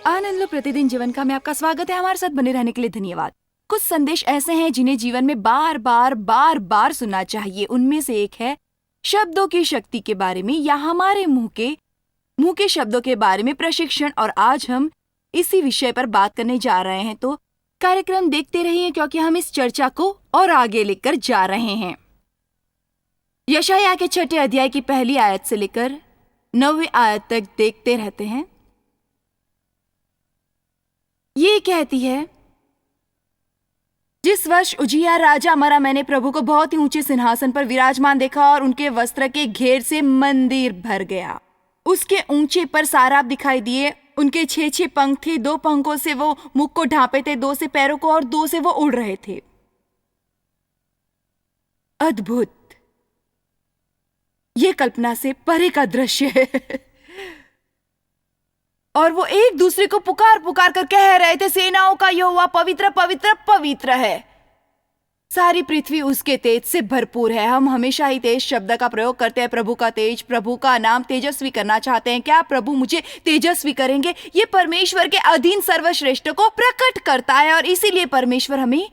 आनंद लो प्रतिदिन जीवन का में आपका स्वागत है। हमारे साथ बने रहने के लिए धन्यवाद। कुछ संदेश ऐसे हैं जिन्हें जीवन में बार बार सुनना चाहिए। उनमें से एक है शब्दों की शक्ति के बारे में या हमारे मुंह के शब्दों के बारे में प्रशिक्षण। और आज हम इसी विषय पर बात करने जा रहे हैं, तो कार्यक्रम देखते रहिए क्योंकि हम इस चर्चा को और आगे लेकर जा रहे हैं। यशायाह के 6 अध्याय की पहली आयत से लेकर 9वीं आयत तक देखते रहते हैं। ये कहती है, जिस वर्ष उजिया राजा मरा, मैंने प्रभु को बहुत ही ऊंचे सिंहासन पर विराजमान देखा और उनके वस्त्र के घेर से मंदिर भर गया। उसके ऊंचे पर साराप दिखाई दिए। उनके 6 पंख थे। 2 पंखों से वो मुख को ढांपे थे, 2 से पैरों को और 2 से वो उड़ रहे थे। अद्भुत! ये कल्पना से परे का दृश्य है। और वो एक दूसरे को पुकार पुकार कर कह रहे थे, सेनाओं का यहोवा पवित्र पवित्र पवित्र है। सारी पृथ्वी उसके तेज से भरपूर है। हम हमेशा ही तेज शब्द का प्रयोग करते हैं। प्रभु का तेज, प्रभु का नाम तेजस्वी करना चाहते हैं। क्या प्रभु मुझे तेजस्वी करेंगे? ये परमेश्वर के अधीन सर्वश्रेष्ठ को प्रकट करता है और इसीलिए परमेश्वर हमें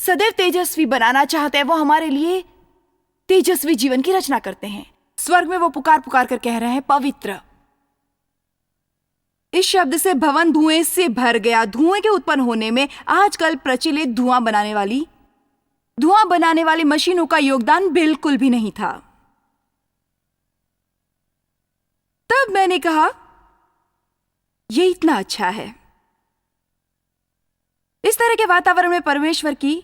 सदैव तेजस्वी बनाना चाहते हैं। वो हमारे लिए तेजस्वी जीवन की रचना करते हैं। स्वर्ग में वो पुकार पुकार कर कह रहे हैं, पवित्र। इस शब्द से भवन धुएं से भर गया। धुएं के उत्पन्न होने में आजकल प्रचलित धुआं बनाने वाली मशीनों का योगदान बिल्कुल भी नहीं था। तब मैंने कहा, यह इतना अच्छा है। इस तरह के वातावरण में परमेश्वर की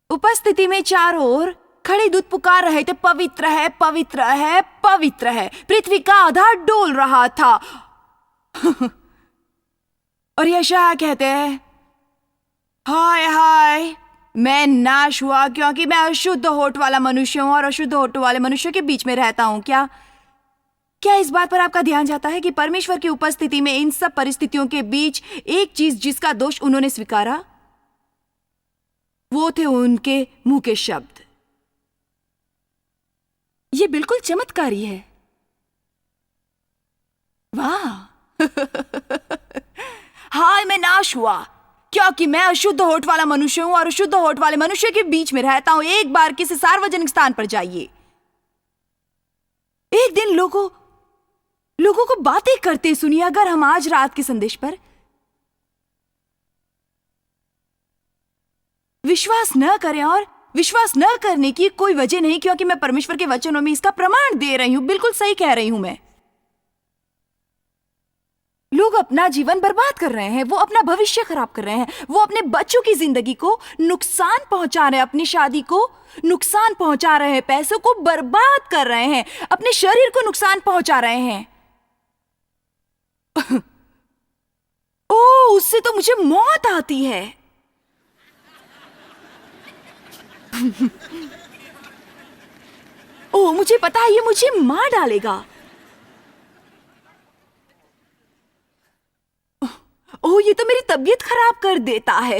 उपस्थिति में चारों ओर खड़े दूत पुकार रहे थे, पवित्र है, पवित्र है, पवित्र है। पृथ्वी का आधार डोल रहा था। और यशायाह कहते हैं, हाय हाय, मैं नाश हुआ क्योंकि मैं अशुद्ध होठ वाला मनुष्य हूं और अशुद्ध होठ वाले मनुष्य के बीच में रहता हूं। क्या इस बात पर आपका ध्यान जाता है कि परमेश्वर की उपस्थिति में इन सब परिस्थितियों के बीच एक चीज जिसका दोष उन्होंने स्वीकारा, वो थे उनके मुंह के शब्द। ये बिल्कुल चमत्कारी है। वाह! हाय, मैं नाश हुआ क्योंकि मैं अशुद्ध होठ वाला मनुष्य हूं और अशुद्ध होठ वाले मनुष्य के बीच में रहता हूं। एक बार किसी सार्वजनिक स्थान पर जाइए, एक दिन लोगों को बातें करते सुनिए। अगर हम आज रात के संदेश पर विश्वास न करें, और विश्वास न करने की कोई वजह नहीं, क्योंकि मैं परमेश्वर के वचनों में इसका प्रमाण दे रही हूं। बिल्कुल सही कह रही हूं मैं। लोग अपना जीवन बर्बाद कर रहे हैं, वो अपना भविष्य खराब कर रहे हैं, वो अपने बच्चों की जिंदगी को नुकसान पहुंचा रहे हैं, अपनी शादी को नुकसान पहुंचा रहे हैं, पैसों को बर्बाद कर रहे हैं, अपने शरीर को नुकसान पहुंचा रहे हैं। ओ, उससे तो मुझे मौत आती है। ओ, मुझे पता है ये मुझे मार डालेगा। ओह, ये तो मेरी तबीयत खराब कर देता है।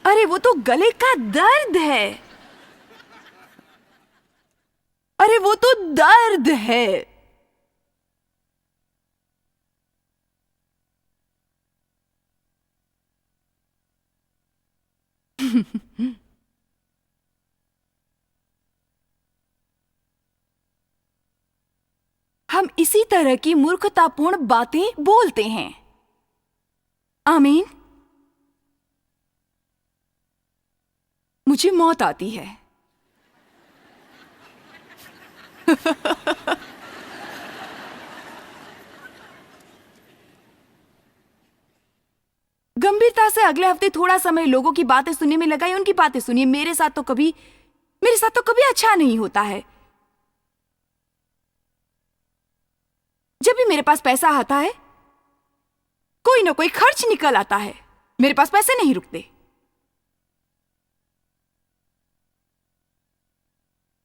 अरे, वो तो गले का दर्द है। अरे, वो तो दर्द है। हम इसी तरह की मूर्खतापूर्ण बातें बोलते हैं। आमीन। मुझे मौत आती है। गंभीरता से अगले हफ्ते थोड़ा समय लोगों की बातें सुनने में लगाइए, उनकी बातें सुनिए। मेरे साथ तो कभी अच्छा नहीं होता है। जब भी मेरे पास पैसा आता है, कोई ना कोई खर्च निकल आता है। मेरे पास पैसे नहीं रुकते।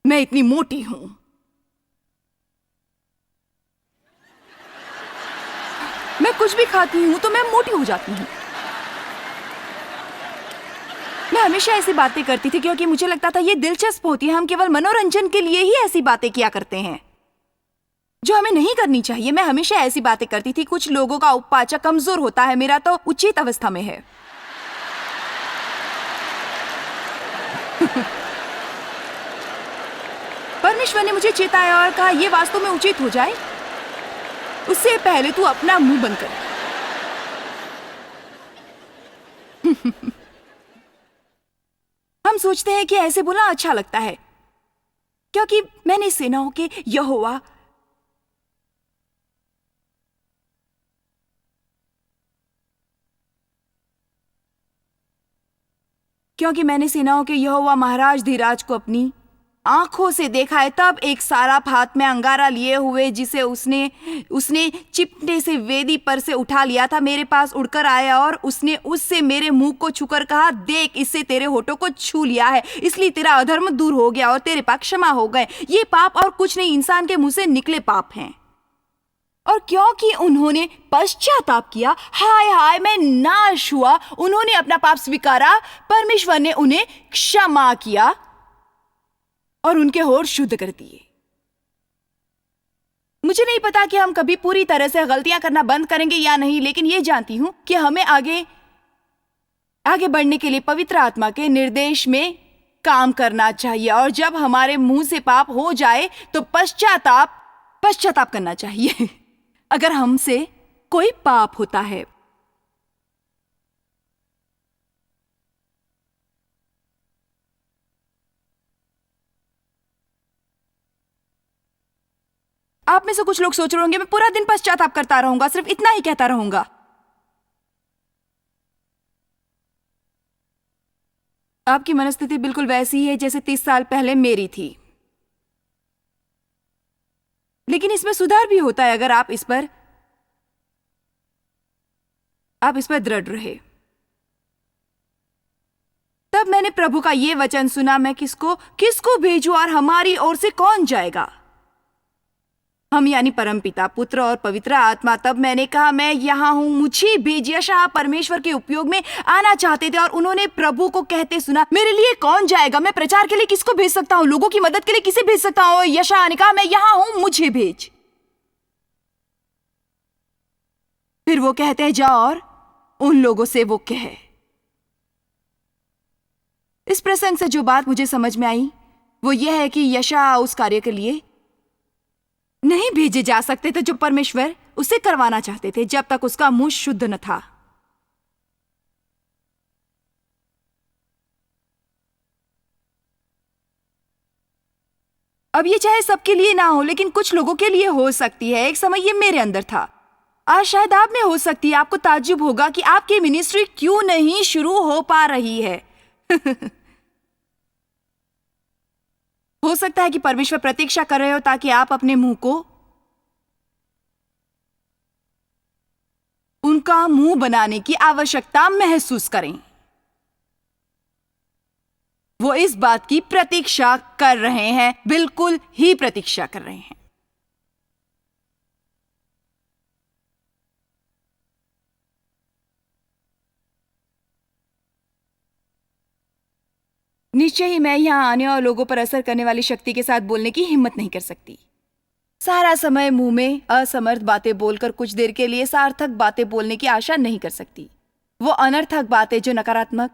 मैं इतनी मोटी हूं। मैं कुछ भी खाती हूं तो मैं मोटी हो जाती हूं। मैं हमेशा ऐसी बातें करती थी क्योंकि मुझे लगता था ये दिलचस्प होती है। हम केवल मनोरंजन के लिए ही ऐसी बातें किया करते हैं। जो हमें नहीं करनी चाहिए। मैं हमेशा ऐसी बातें करती थी, कुछ लोगों का उपपाचक कमजोर होता है, मेरा तो उचित अवस्था में है। परमेश्वर ने मुझे चेताया और कहा यह वास्तव में उचित हो जाए उससे पहले तू अपना मुंह बंद कर। हम सोचते हैं कि ऐसे बोलना अच्छा लगता है, क्योंकि मैंने सेनाओं के यहोवा महाराज धीराज को अपनी आंखों से देखा है। तब एक साराप हाथ में अंगारा लिए हुए, जिसे उसने चिपटे से वेदी पर से उठा लिया था, मेरे पास उड़कर आया और उसने उससे मेरे मुंह को छूकर कहा, देख, इससे तेरे होठों को छू लिया है, इसलिए तेरा अधर्म दूर हो गया और तेरे पाप क्षमा हो गए। ये पाप और कुछ नहीं, इंसान के मुंह से निकले पाप हैं। और क्योंकि उन्होंने पश्चाताप किया, हाय हाय मैं नाश हुआ, उन्होंने अपना पाप स्वीकारा, परमेश्वर ने उन्हें क्षमा किया और उनके होठ शुद्ध कर दिए। मुझे नहीं पता कि हम कभी पूरी तरह से गलतियां करना बंद करेंगे या नहीं, लेकिन ये जानती हूं कि हमें आगे बढ़ने के लिए पवित्र आत्मा के निर्देश में काम करना चाहिए। और जब हमारे मुंह से पाप हो जाए तो पश्चाताप करना चाहिए। अगर हमसे कोई पाप होता है, आप में से कुछ लोग सोच रहे होंगे मैं पूरा दिन पश्चाताप करता रहूंगा, सिर्फ इतना ही कहता रहूंगा। आपकी मनस्थिति बिल्कुल वैसी है जैसे 30 साल पहले मेरी थी, लेकिन इसमें सुधार भी होता है अगर आप इस पर दृढ़ रहे। तब मैंने प्रभु का यह वचन सुना, मैं किसको भेजूं और हमारी ओर से कौन जाएगा? हम यानी परमपिता, पुत्र और पवित्र आत्मा। तब मैंने कहा मैं यहां हूं, मुझे भेज। यशायाह परमेश्वर के उपयोग में आना चाहते थे और उन्होंने प्रभु को कहते सुना, मेरे लिए कौन जाएगा? मैं प्रचार के लिए किसको भेज सकता हूं? लोगों की मदद के लिए किसे भेज सकता हूं? यशायाह ने कहा मैं यहां हूं, मुझे भेज। फिर वो कहते हैं जाओ और उन लोगों से वो कहे। इस प्रसंग से जो बात मुझे समझ में आई वो यह है कि यशायाह उस कार्य के लिए नहीं भेजे जा सकते थे जो परमेश्वर उसे करवाना चाहते थे, जब तक उसका मुंह शुद्ध न था। अब ये चाहे सबके लिए ना हो, लेकिन कुछ लोगों के लिए हो सकती है। एक समय ये मेरे अंदर था, आज शायद आप में हो सकती है। आपको ताज्जुब होगा कि आपकी मिनिस्ट्री क्यों नहीं शुरू हो पा रही है। हो सकता है कि परमेश्वर प्रतीक्षा कर रहे हो ताकि आप अपने मुंह को उनका मुंह बनाने की आवश्यकता महसूस करें। वो इस बात की प्रतीक्षा कर रहे हैं, बिल्कुल ही प्रतीक्षा कर रहे हैं। निश्चय ही मैं यहां आने और लोगों पर असर करने वाली शक्ति के साथ बोलने की हिम्मत नहीं कर सकती। सारा समय मुंह में असमर्थ बातें बोलकर कुछ देर के लिए सार्थक बातें बोलने की आशा नहीं कर सकती। वो अनर्थक बातें जो नकारात्मक,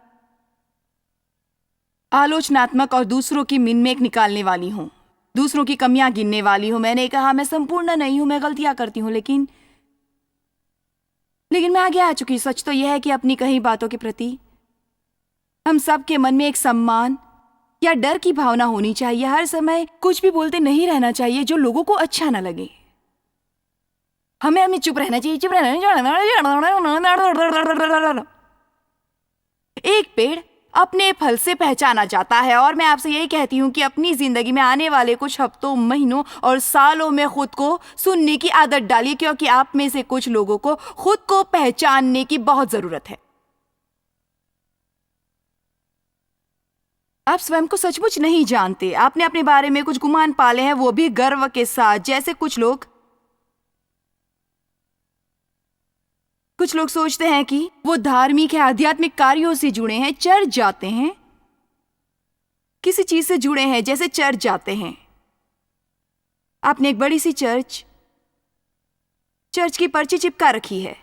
आलोचनात्मक और दूसरों की मिनमेक निकालने वाली हूं, दूसरों की कमियां गिनने वाली हूं। मैंने कहा मैं संपूर्ण नहीं हूं, मैं गलतियां करती हूं, लेकिन मैं आगे आ चुकी। सच तो यह है कि अपनी कही बातों के प्रति हम सब के मन में एक सम्मान या डर की भावना होनी चाहिए। हर समय कुछ भी बोलते नहीं रहना चाहिए जो लोगों को अच्छा ना लगे। हमें चुप रहना चाहिए, एक पेड़ अपने फल से पहचाना जाता है। और मैं आपसे यही कहती हूँ कि अपनी जिंदगी में आने वाले कुछ हफ्तों, महीनों और सालों में खुद को सुनने की आदत डालिए, क्योंकि आप में से कुछ लोगों को खुद को पहचानने की बहुत जरूरत है। आप स्वयं को सचमुच नहीं जानते। आपने अपने बारे में कुछ गुमान पाले हैं, वो भी गर्व के साथ। जैसे कुछ लोग सोचते हैं कि वो धार्मिक है, आध्यात्मिक कार्यों से जुड़े हैं, चर्च जाते हैं, किसी चीज से जुड़े हैं, जैसे चर्च जाते हैं। आपने एक बड़ी सी चर्च चर्च की पर्ची चिपका रखी है।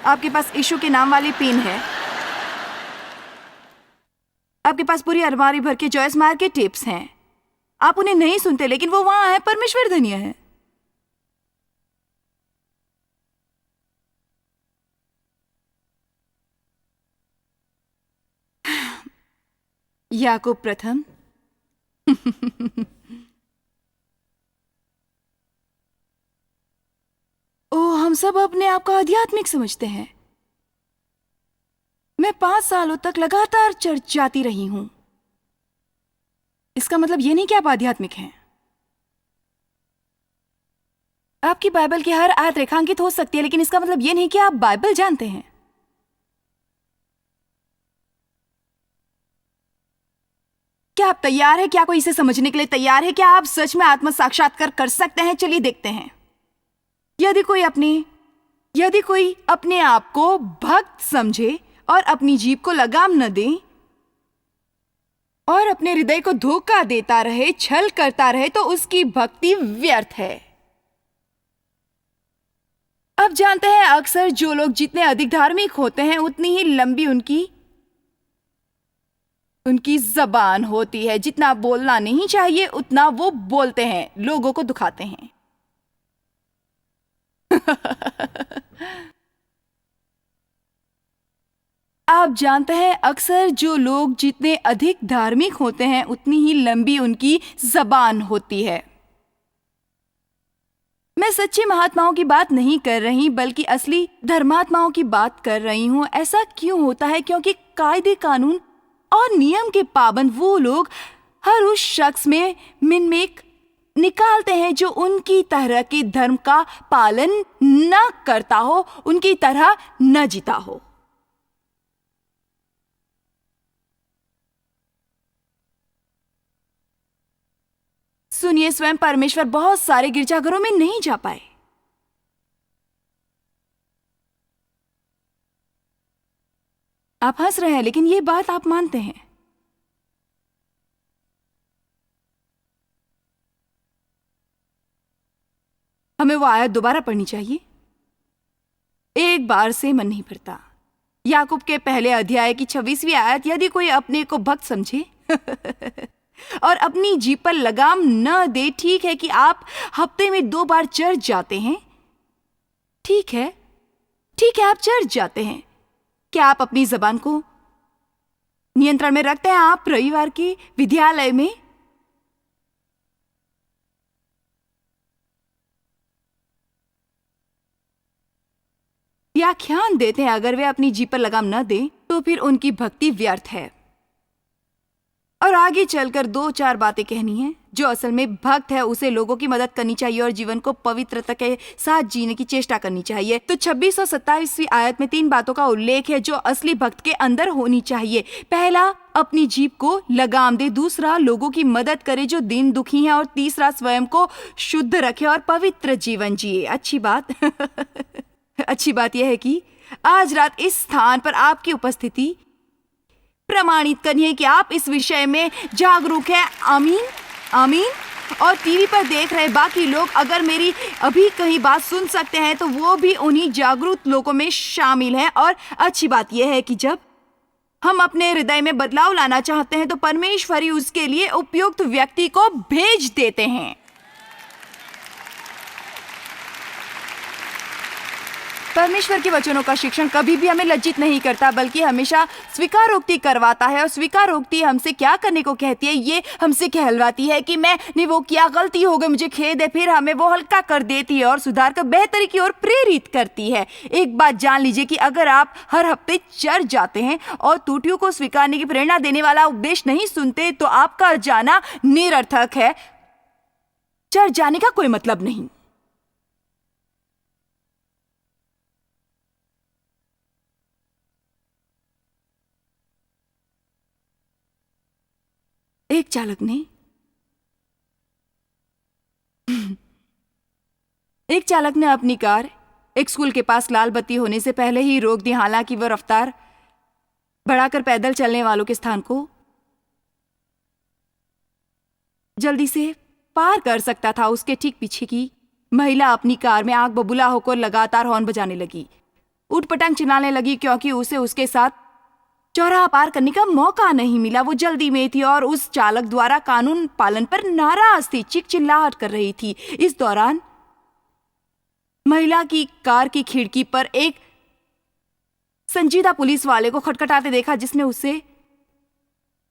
आपके पास यीशु के नाम वाली पिन है। आपके पास पूरी अलमारी भर के जॉयस मायर के टिप्स हैं। आप उन्हें नहीं सुनते, लेकिन वो वहां है। परमेश्वर धन्य है। याकूब प्रथम। ओ, हम सब अपने आप को आध्यात्मिक समझते हैं। मैं 5 सालों तक लगातार चर्च जाती रही हूं। इसका मतलब ये नहीं कि आप आध्यात्मिक हैं। आपकी बाइबल की हर आयत रेखांकित हो सकती है, लेकिन इसका मतलब ये नहीं कि आप बाइबल जानते हैं। क्या आप तैयार हैं? क्या कोई इसे समझने के लिए तैयार है? क्या आप सच में आत्म साक्षात्कार कर सकते हैं? चलिए देखते हैं। यदि कोई अपने आप को भक्त समझे और अपनी जीभ को लगाम न दे और अपने हृदय को धोखा देता रहे, छल करता रहे, तो उसकी भक्ति व्यर्थ है। अब जानते हैं, अक्सर जो लोग जितने अधिक धार्मिक होते हैं, उतनी ही लंबी उनकी जबान होती है। जितना बोलना नहीं चाहिए उतना वो बोलते हैं, लोगों को दुखाते हैं। आप जानते हैं, अक्सर जो लोग जितने अधिक धार्मिक होते हैं, उतनी ही लंबी उनकी जबान होती है। मैं सच्चे महात्माओं की बात नहीं कर रही, बल्कि असली धर्मात्माओं की बात कर रही हूं। ऐसा क्यों होता है? क्योंकि कायदे, कानून और नियम के पाबंद वो लोग हर उस शख्स में मिनमेक निकालते हैं जो उनकी तरह के धर्म का पालन न करता हो, उनकी तरह न जीता हो। सुनिए, स्वयं परमेश्वर बहुत सारे गिरजाघरों में नहीं जा पाए। आप हंस रहे हैं, लेकिन ये बात आप मानते हैं। हमें वो आयत दोबारा पढ़नी चाहिए। एक बार से मन नहीं भरता। याकूब के पहले अध्याय की 26वीं आयत। यदि कोई अपने को भक्त समझे और अपनी जीभ पर लगाम न दे। ठीक है कि आप हफ्ते में 2 बार चर्च जाते हैं। ठीक है, आप चर्च जाते हैं। क्या आप अपनी जबान को नियंत्रण में रखते हैं? आप रविवार के विद्यालय में व्याख्यान देते हैं। अगर वे अपनी जीभ पर लगाम न दें, तो फिर उनकी भक्ति व्यर्थ है। और आगे चलकर 2-4 बातें कहनी है। जो असल में भक्त है, उसे लोगों की मदद करनी चाहिए और जीवन को पवित्रता के साथ जीने की चेष्टा करनी चाहिए। तो 26 और 27वीं आयत में 3 बातों का उल्लेख है जो असली भक्त के अंदर होनी चाहिए। पहला, अपनी जीभ को लगाम दे। दूसरा, लोगों की मदद करे जो दिन दुखी हैं। और तीसरा, स्वयं को शुद्ध रखे और पवित्र जीवन जिए। अच्छी बात अच्छी बात यह है कि आज रात इस स्थान पर आपकी उपस्थिति प्रमाणित करनी है कि आप इस विषय में जागरूक हैं। आमीन, आमीन। और टीवी पर देख रहे बाकी लोग अगर मेरी अभी कहीं बात सुन सकते हैं, तो वो भी उन्हीं जागरूक लोगों में शामिल हैं। और अच्छी बात यह है कि जब हम अपने हृदय में बदलाव लाना चाहते हैं, तो परमेश्वर ही उसके लिए उपयुक्त व्यक्ति को भेज देते हैं। परमेश्वर के वचनों का शिक्षण कभी भी हमें लज्जित नहीं करता, बल्कि हमेशा स्वीकारोक्ति करवाता है। और स्वीकारोक्ति हमसे क्या करने को कहती है? ये हमसे कहलवाती है कि मैंने वो किया, गलती हो गई, मुझे खेद है। फिर हमें वो हल्का कर देती है और सुधार कर बेहतरी की ओर प्रेरित करती है। एक बात जान लीजिए कि अगर आप हर हफ्ते चर्च जाते हैं और त्रुटियों को स्वीकारने की प्रेरणा देने वाला उपदेश नहीं सुनते, तो आपका जाना निरर्थक है। चर्च जाने का कोई मतलब नहीं। एक चालक ने अपनी कार एक स्कूल के पास लाल बत्ती होने से पहले ही रोक दी। हालांकि वह रफ्तार बढ़ाकर पैदल चलने वालों के स्थान को जल्दी से पार कर सकता था। उसके ठीक पीछे की महिला अपनी कार में आग बबूला होकर लगातार हॉर्न बजाने लगी, उठपटांग चिल्लाने लगी क्योंकि उसे उसके साथ चौराहा पार करने का मौका नहीं मिला। वो जल्दी में थी और उस चालक द्वारा कानून पालन पर नाराज थी, चीख चिल्लाहट कर रही थी। इस दौरान महिला की कार की खिड़की पर एक संजीदा पुलिस वाले को खटखटाते देखा, जिसने उसे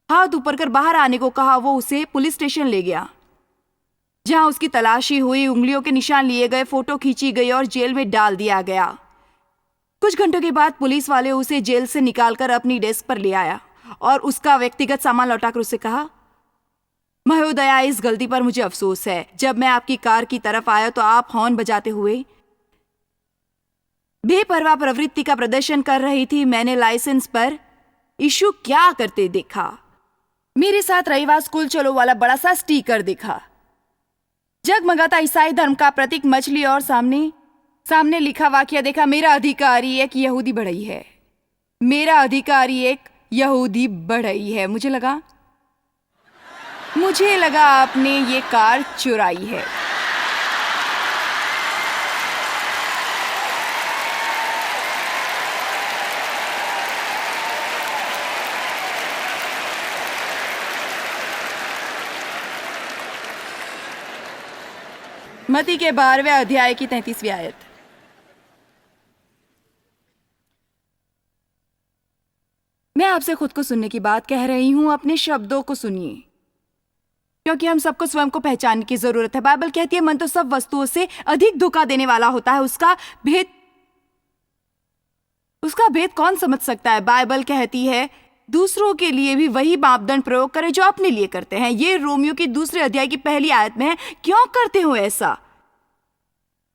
हाथ ऊपर कर बाहर आने को कहा। वो उसे पुलिस स्टेशन ले गया, जहां उसकी तलाशी हुई, उंगलियों के निशान लिए गए, फोटो खींची गई और जेल में डाल दिया गया। कुछ घंटों के बाद पुलिस वाले उसे जेल से निकालकर अपनी डेस्क पर ले आया और उसका व्यक्तिगत सामान लौटाकर उसे कहा, महोदया, इस गलती पर मुझे अफसोस है। जब मैं आपकी कार की तरफ आया तो आप हॉर्न बजाते हुए बेपरवाह प्रवृत्ति का प्रदर्शन कर रही थी। मैंने लाइसेंस पर इशू क्या करते देखा। मेरे साथ रविवार स्कूल चलो वाला बड़ा सा स्टिकर देखा, जगमगाता ईसाई धर्म का प्रतीक मछली और सामने लिखा वाक्य देखा, मेरा अधिकारी एक यहूदी बढ़ई है। मेरा अधिकारी एक यहूदी बढ़ई है। मुझे लगा आपने ये कार चुराई है। मत्ती के 12वें अध्याय की 33वीं आयत। मैं आपसे खुद को सुनने की बात कह रही हूं, अपने शब्दों को सुनिए, क्योंकि हम सबको स्वयं को पहचानने की जरूरत है। बाइबल कहती है, मन तो सब वस्तुओं से अधिक धोखा देने वाला होता है, उसका भेद कौन समझ सकता है। बाइबल कहती है, दूसरों के लिए भी वही मापदंड प्रयोग करें जो अपने लिए करते हैं। ये रोमियो की 2 अध्याय की 1 आयत में है। क्यों करते हो ऐसा?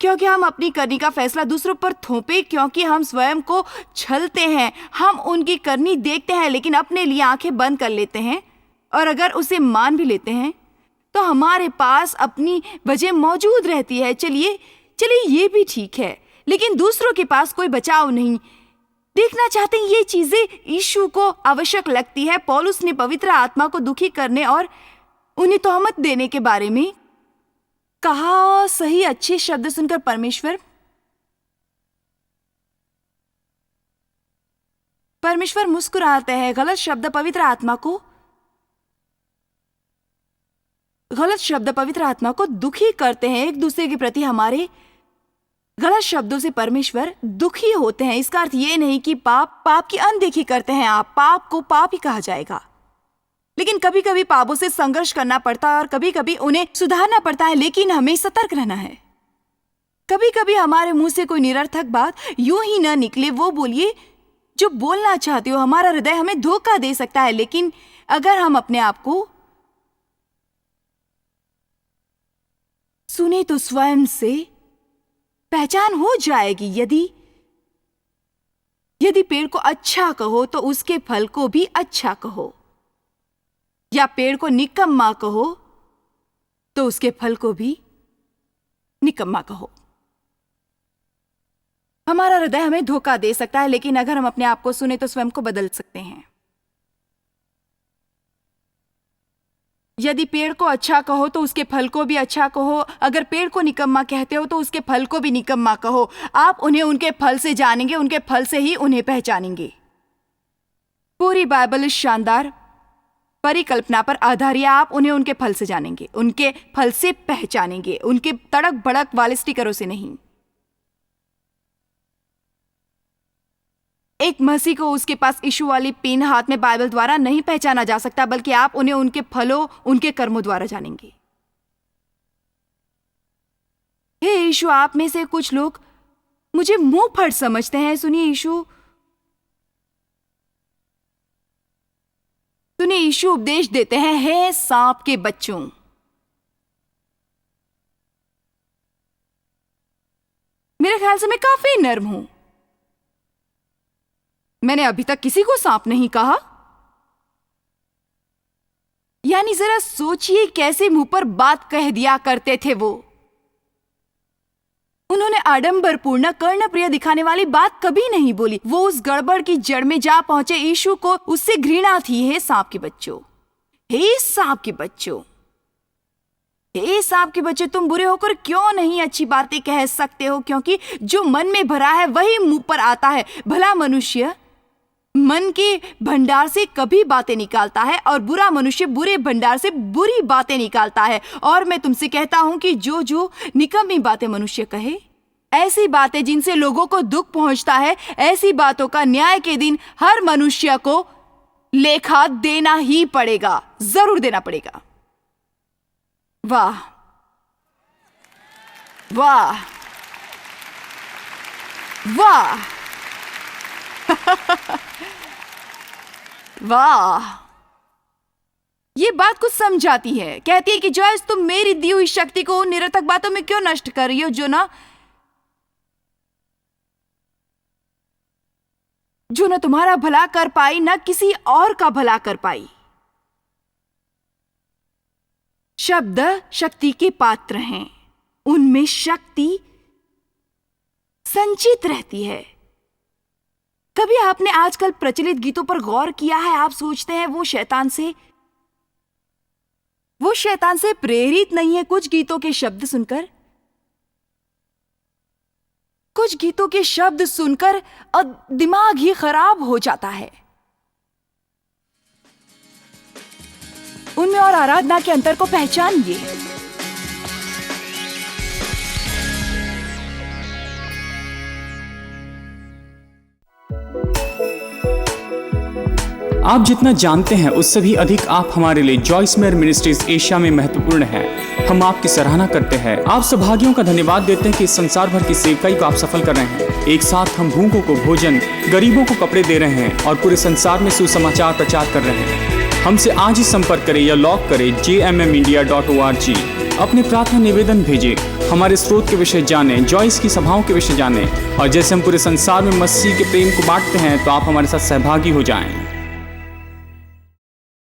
क्योंकि हम अपनी करनी का फैसला दूसरों पर थोपे, क्योंकि हम स्वयं को छलते हैं। हम उनकी करनी देखते हैं लेकिन अपने लिए आंखें बंद कर लेते हैं, और अगर उसे मान भी लेते हैं तो हमारे पास अपनी वजह मौजूद रहती है। चलिए ये भी ठीक है, लेकिन दूसरों के पास कोई बचाव नहीं। देखना चाहते हैं ये चीजें यीशु को आवश्यक लगती है। पौलुस ने पवित्र आत्मा को दुखी करने और उन्हें तोहमत देने के बारे में कहा। सही अच्छे शब्द सुनकर परमेश्वर मुस्कुराते हैं। गलत शब्द पवित्र आत्मा को दुखी करते हैं। एक दूसरे के प्रति हमारे गलत शब्दों से परमेश्वर दुखी होते हैं। इसका अर्थ ये नहीं कि पाप की अनदेखी करते हैं आप। पाप को पाप ही कहा जाएगा, लेकिन कभी कभी पापों से संघर्ष करना पड़ता है और कभी कभी उन्हें सुधारना पड़ता है, लेकिन हमें सतर्क रहना है। कभी कभी हमारे मुंह से कोई निरर्थक बात यूं ही न निकले। वो बोलिए जो बोलना चाहते हो। हमारा हृदय हमें धोखा दे सकता है, लेकिन अगर हम अपने आप को सुने तो स्वयं से पहचान हो जाएगी। यदि पेड़ को अच्छा कहो तो उसके फल को भी अच्छा कहो, या पेड़ को निकम्मा कहो तो उसके फल को भी निकम्मा कहो। हमारा हृदय हमें धोखा दे सकता है, लेकिन अगर हम अपने आप को सुने तो स्वयं को बदल सकते हैं। यदि पेड़ को अच्छा कहो तो उसके फल को भी अच्छा कहो। अगर पेड़ को निकम्मा कहते हो तो उसके फल को भी निकम्मा कहो। आप उन्हें उनके फल से जानेंगे, उनके फल से ही उन्हें पहचानेंगे। पूरी बाइबल इस शानदार परिकल्पना पर आधारित है। आप उन्हें उनके फल से जानेंगे, उनके फल से पहचानेंगे, उनके तड़क भड़क वाले स्टिकरों से नहीं। एक मसीह को उसके पास यीशु वाली पिन हाथ में बाइबल द्वारा नहीं पहचाना जा सकता, बल्कि आप उन्हें उनके फलों, उनके कर्मों द्वारा जानेंगे। हे यीशु, आप में से कुछ लोग मुझे मुंह फट समझते हैं। सुनिए यीशु उपदेश देते हैं, हे सांप के बच्चों। मेरे ख्याल से मैं काफी नर्म हूं। मैंने अभी तक किसी को सांप नहीं कहा। यानी जरा सोचिए कैसे मुंह पर बात कह दिया करते थे वो। उन्होंने आडंबरपूर्ण, कर्णप्रिय दिखाने वाली बात कभी नहीं बोली। वो उस गड़बड़ की जड़ में जा पहुंचे। यीशु को उससे घृणा थी। हे सांप के बच्चों, हे सांप के बच्चों। सांप के बच्चे, तुम बुरे होकर क्यों नहीं अच्छी बातें कह सकते हो? क्योंकि जो मन में भरा है वही मुंह पर आता है। भला मनुष्य मन के भंडार से कभी बातें निकालता है और बुरा मनुष्य बुरे भंडार से बुरी बातें निकालता है। और मैं तुमसे कहता हूं कि जो जो निकम्मी बातें मनुष्य कहे, ऐसी बातें जिनसे लोगों को दुख पहुंचता है, ऐसी बातों का न्याय के दिन हर मनुष्य को लेखा देना ही पड़ेगा, जरूर देना पड़ेगा। वाह वाह वाह वाह, ये बात कुछ समझाती है। कहती है कि जॉयस, तुम मेरी दी हुई शक्ति को उन निरर्थक बातों में क्यों नष्ट कर रही हो जो न तुम्हारा भला कर पाई, न किसी और का भला कर पाई। शब्द शक्ति के पात्र हैं, उनमें शक्ति संचित रहती है। कभी आपने आजकल प्रचलित गीतों पर गौर किया है? आप सोचते हैं वो शैतान से प्रेरित नहीं है। कुछ गीतों के शब्द सुनकर दिमाग ही खराब हो जाता है। उनमें और आराधना के अंतर को पहचानिए। आप जितना जानते हैं उससे भी अधिक आप हमारे लिए जॉयस मेयर मिनिस्ट्रीज एशिया में महत्वपूर्ण है। हम आपकी सराहना करते हैं। आप सौभाग्यों का धन्यवाद देते हैं कि इस संसार भर की सेवकाई को आप सफल कर रहे हैं। एक साथ हम भूखों को भोजन, गरीबों को कपड़े दे रहे हैं और पूरे संसार में सुसमाचार प्रचार कर रहे हैं। हमसे आज ही संपर्क करें या लॉग करें jmmindia.org। अपने प्रार्थना निवेदन भेजें, हमारे स्रोत के विषय जानें, जॉयस की सभाओं के विषय जानें और जैसे हम पूरे संसार में मसीह के प्रेम को बांटते हैं तो आप हमारे साथ सहभागी हो जाएं।